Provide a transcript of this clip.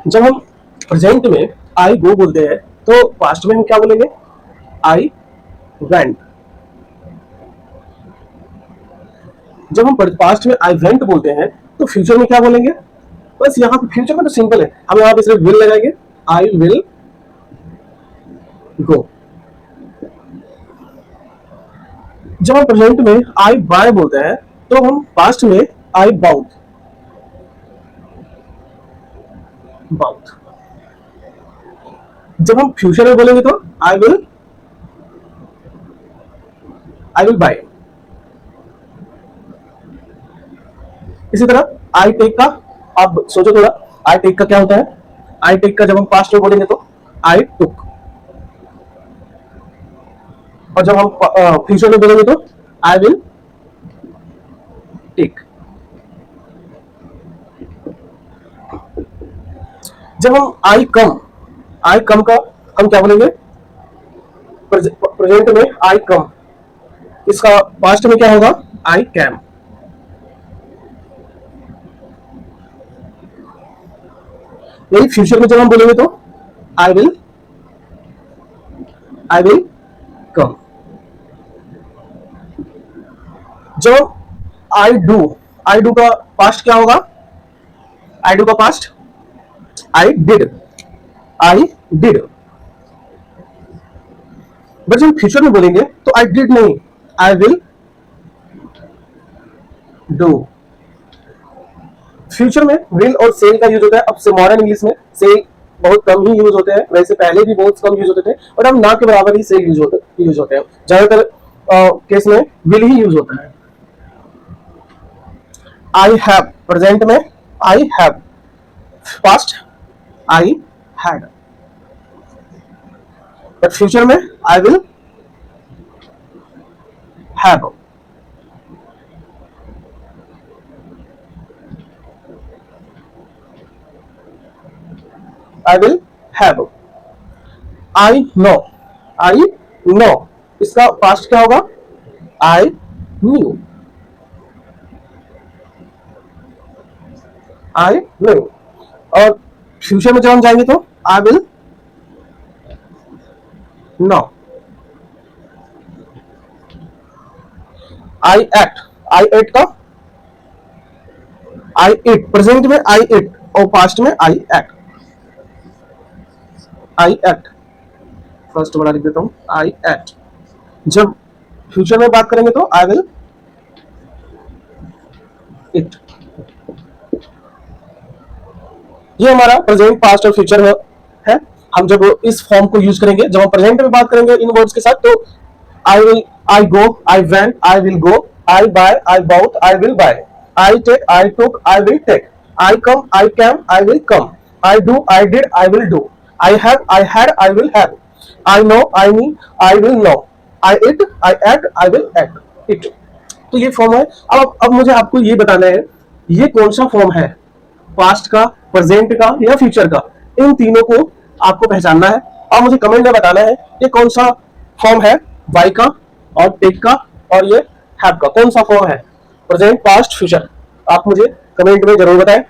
जब हम प्रेजेंट में आई गो बोलते हैं तो पास्ट में हम क्या बोलेंगे? I went. जब हम पास्ट में आई वेंट बोलते हैं तो फ्यूचर में क्या बोलेंगे? बस यहाँ पे फ्यूचर में तो सिंपल है, हम यहाँ पे सिर्फ विल लगाएंगे, आई विल गो। जब हम प्रेजेंट में आई बाय बोलते हैं तो हम पास्ट में आई बाउट बाउट। जब हम फ्यूचर में बोलेंगे तो आई विल बाय। इसी तरह आई टेक का आप सोचो थोड़ा, आई टेक का क्या होता है? आई टेक का जब हम पास्ट में बोलेंगे तो आई टुक, और जब हम फ्यूचर में बोलेंगे तो आई विल टेक। जब हम आई कम का हम क्या बोलेंगे? प्रेजेंट में आई कम, इसका पास्ट में क्या होगा? I came. यही फ्यूचर में जब हम बोलेंगे तो आई विल कम। जब आई डू का पास्ट क्या होगा? आई डू का पास्ट आई डिड। बट जब फ्यूचर में बोलेंगे तो आई डिड नहीं, आई विल डू। फ्यूचर में विल और सेल का यूज होता है। अब से मॉडर्न इंग्लिश में सेल बहुत कम ही यूज होते हैं, वैसे पहले भी बहुत कम यूज होते थे, और अब ना के बराबर ही सेल यूज होते हैं। ज्यादातर केस में विल ही यूज होता है। आई हैव प्रेजेंट में I have, past I had, but future में I will have. I will have। I know, इसका पास्ट क्या होगा? I knew। और फ्यूचर में जब हम जाएंगे तो I will know। I ate का I eat, प्रेजेंट में I eat और पास्ट में I ate। I ate, first वाला लिख देता हूं, आई एट। जब फ्यूचर में बात करेंगे तो आई विल इट। ये हमारा प्रेजेंट, पास्ट और फ्यूचर है। हम जब इस फॉर्म को यूज करेंगे, जब हम प्रेजेंट में बात करेंगे इन वर्ड्स के साथ, तो I will, I go, I went, I will go, I buy, I bought, I will buy, I take, I took, I will take, I come, I came, I will come, I do, I did, I will do, I have, I had, I will have, I know, I need, I will know, I eat, I ate, I will eat। तो ये form है। अब मुझे आपको ये बताना है, ये कौन सा फॉर्म है, पास्ट का, प्रेजेंट का या फ्यूचर का। इन तीनों को आपको पहचानना है और मुझे कमेंट में बताना है ये कौन सा फॉर्म है, बाय का और टेक का और ये हैव का, कौन सा फॉर्म है, प्रेजेंट, पास्ट, फ्यूचर। आप मुझे कमेंट में जरूर बताएं।